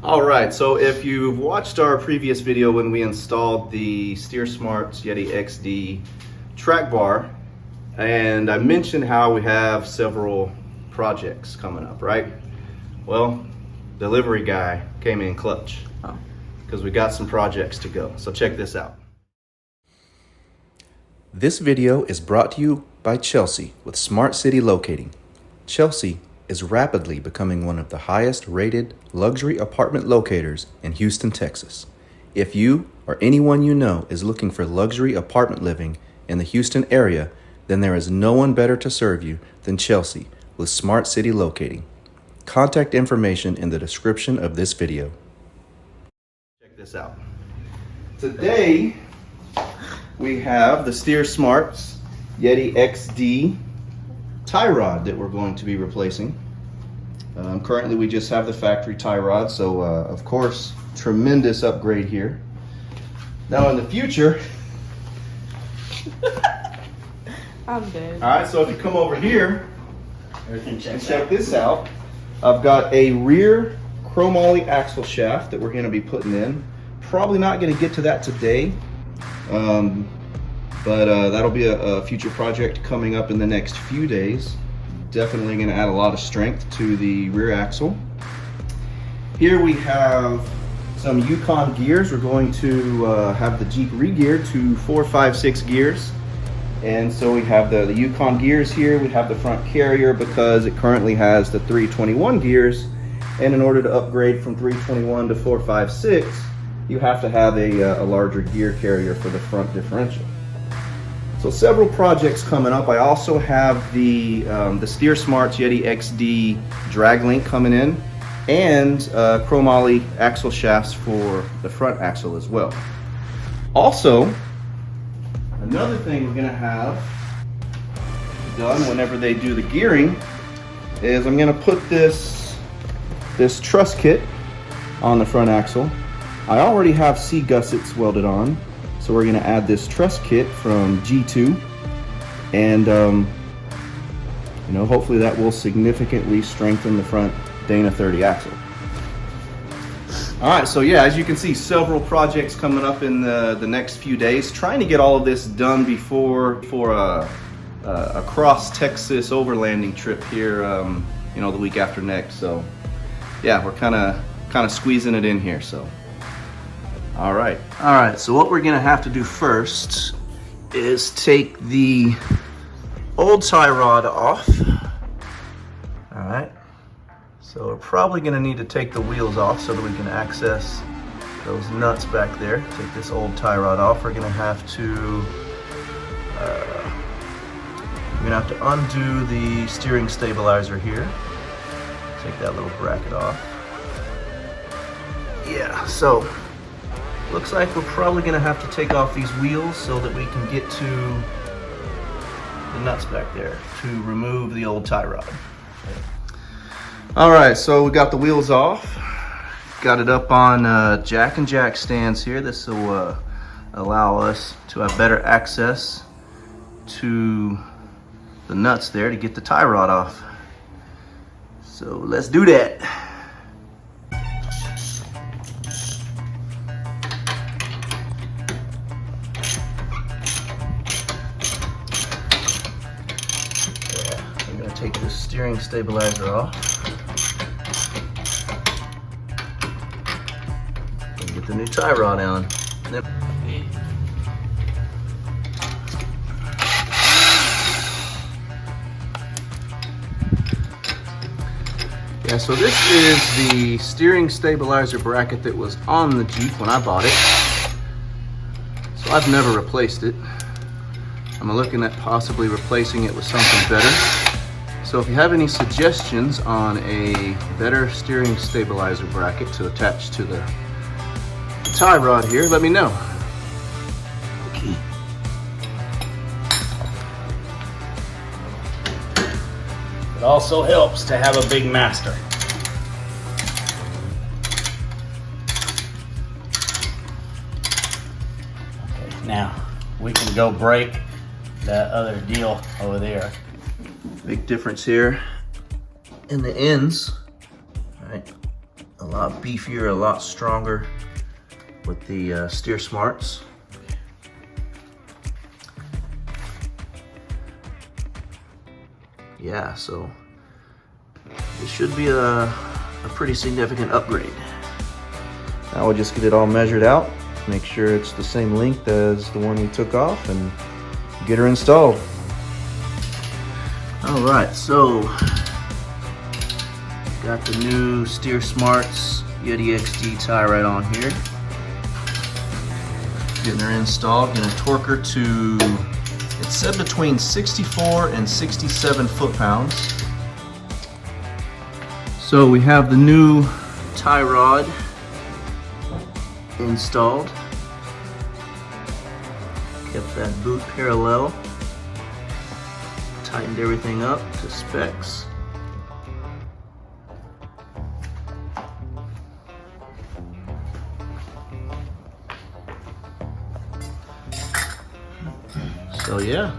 All right, so if you've watched our previous video when we installed the Steersmarts Yeti XD track bar, and I mentioned how we have several projects coming up, right? Well, delivery guy came in clutch because we got some projects to go. So check this out. This video is brought to you by Chelsea with Smart City Locating. Chelsea is rapidly becoming one of the highest rated luxury apartment locators in Houston, Texas. If you or anyone you know is looking for luxury apartment living in the Houston area, then there is no one better to serve you than Chelsea with Smart City Locating. Contact information in the description of this video. Check this out. Today we have the Steersmarts Yeti XD tie rod that we're going to be replacing. Currently we just have the factory tie rod, so of course tremendous upgrade here. Now in the future I'm dead. Alright, so if you come over here and check this out, I've got a rear chromoly axle shaft that we're going to be putting in. Probably not going to get to that today, but that'll be a future project coming up in the next few days. Definitely going to add a lot of strength to the rear axle. Here we have some Yukon gears. We're going to have the Jeep re-geared to 4, 5, 6 gears. And so we have the Yukon gears here. We have the front carrier because it currently has the 321 gears. And in order to upgrade from 321 to 4, 5, 6, you have to have a larger gear carrier for the front differential. So several projects coming up. I also have the Steersmarts Yeti XD drag link coming in, and chromoly axle shafts for the front axle as well. Also, another thing we're gonna have done whenever they do the gearing is I'm gonna put this truss kit on the front axle. I already have C-gussets welded on, so we're gonna add this truss kit from G2, and you know, hopefully that will significantly strengthen the front Dana 30 axle. All right, so yeah, as you can see, several projects coming up in the next few days. Trying to get all of this done before a cross Texas overlanding trip here, you know, the week after next. So yeah, we're kind of squeezing it in here. So. All right, so what we're gonna have to do first is take the old tie rod off. All right, so we're probably gonna need to take the wheels off so that we can access those nuts back there. Take this old tie rod off. We're gonna have to undo the steering stabilizer here. Take that little bracket off. Yeah, so looks like we're probably going to have to take off these wheels so that we can get to the nuts back there to remove the old tie rod. All right, so we got the wheels off. Got it up on jack and jack stands here. This will allow us to have better access to the nuts there to get the tie rod off. So let's do that. Take the steering stabilizer off and get the new tie rod on. Yeah, so this is the steering stabilizer bracket that was on the Jeep when I bought it. So I've never replaced it. I'm looking at possibly replacing it with something better. So if you have any suggestions on a better steering stabilizer bracket to attach to the tie rod here, let me know. Okay. It also helps to have a big master. Okay, now we can go break that other deal over there. Big difference here in the ends. All right, a lot beefier, a lot stronger with the Steersmarts. Yeah, so it should be a pretty significant upgrade. Now we'll just get it all measured out, make sure it's the same length as the one we took off, and get her installed. All right, so got the new Steersmarts Yeti XD tie right on here. Getting her installed, gonna torque her to, it said between 64 and 67 foot-pounds. So we have the new tie rod installed. Kept that boot parallel. Tightened everything up to specs. So yeah.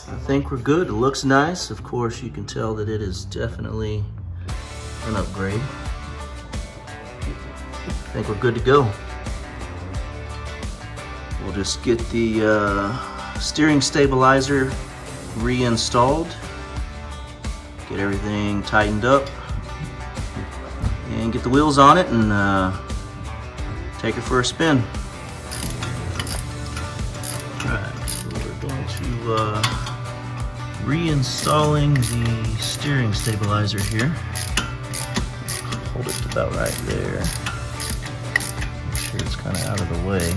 I think we're good. It looks nice. Of course, you can tell that it is definitely an upgrade. I think we're good to go. We'll just get the steering stabilizer reinstalled, get everything tightened up, and get the wheels on it and take it for a spin. Alright, so we're going to reinstalling the steering stabilizer here. Hold it about right there. Make sure it's kind of out of the way.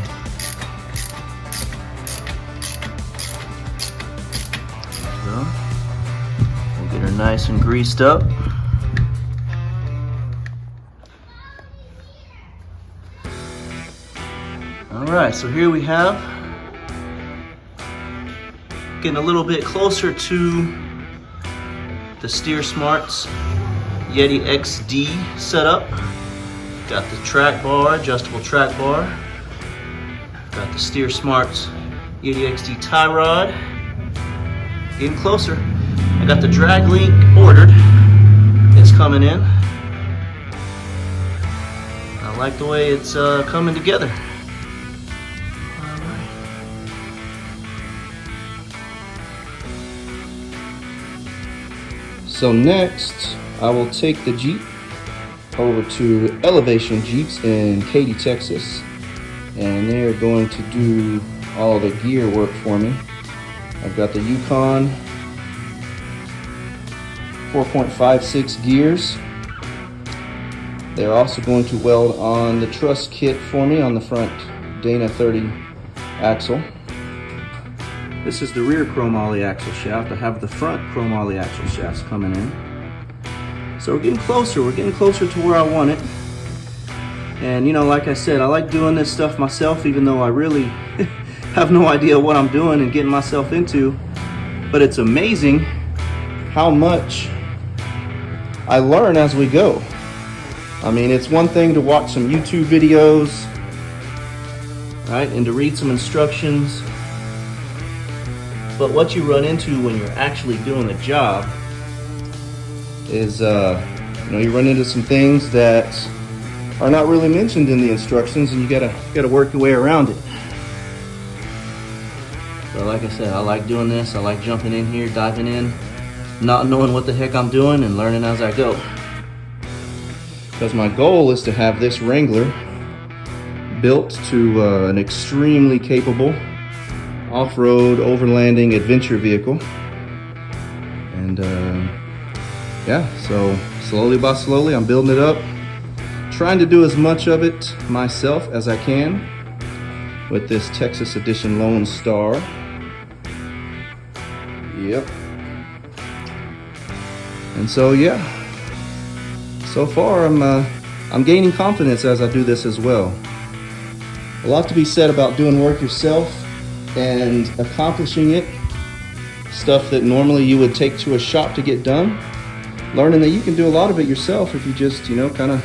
There we go. We'll get her nice and greased up. Alright, so here we have, getting a little bit closer to the Steersmarts Yeti XD setup. Got the track bar, adjustable track bar. Got the Steersmarts Yeti XD tie rod. Getting closer. I got the drag link ordered. It's coming in. I like the way it's coming together. So next, I will take the Jeep over to Elevation Jeeps in Katy, Texas, and they're going to do all the gear work for me. I've got the Yukon 4.56 gears. They're also going to weld on the truss kit for me on the front Dana 30 axle. This is the rear chrome Holley axle shaft. I have the front chrome Holley axle shafts coming in. So we're getting closer to where I want it. And you know, like I said, I like doing this stuff myself, even though I really have no idea what I'm doing and getting myself into. But it's amazing how much I learn as we go. I mean, it's one thing to watch some YouTube videos, right, and to read some instructions. But what you run into when you're actually doing the job is, you know, you run into some things that are not really mentioned in the instructions, and you gotta work your way around it. So like I said, I like doing this. I like jumping in here, diving in, not knowing what the heck I'm doing, and learning as I go. Because my goal is to have this Wrangler built to an extremely capable off-road, overlanding adventure vehicle. And yeah, so slowly by slowly I'm building it up, trying to do as much of it myself as I can with this Texas Edition Lone Star. Yep. And so yeah, so far I'm gaining confidence as I do this as well. A lot to be said about doing work yourself and accomplishing it, stuff that normally you would take to a shop to get done, learning that you can do a lot of it yourself if you just, you know, kind of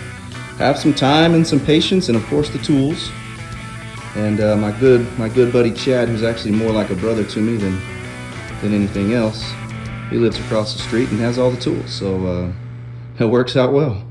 have some time and some patience, and of course the tools. And my good buddy Chad, who's actually more like a brother to me than anything else, He lives across the street and has all the tools, so it works out well.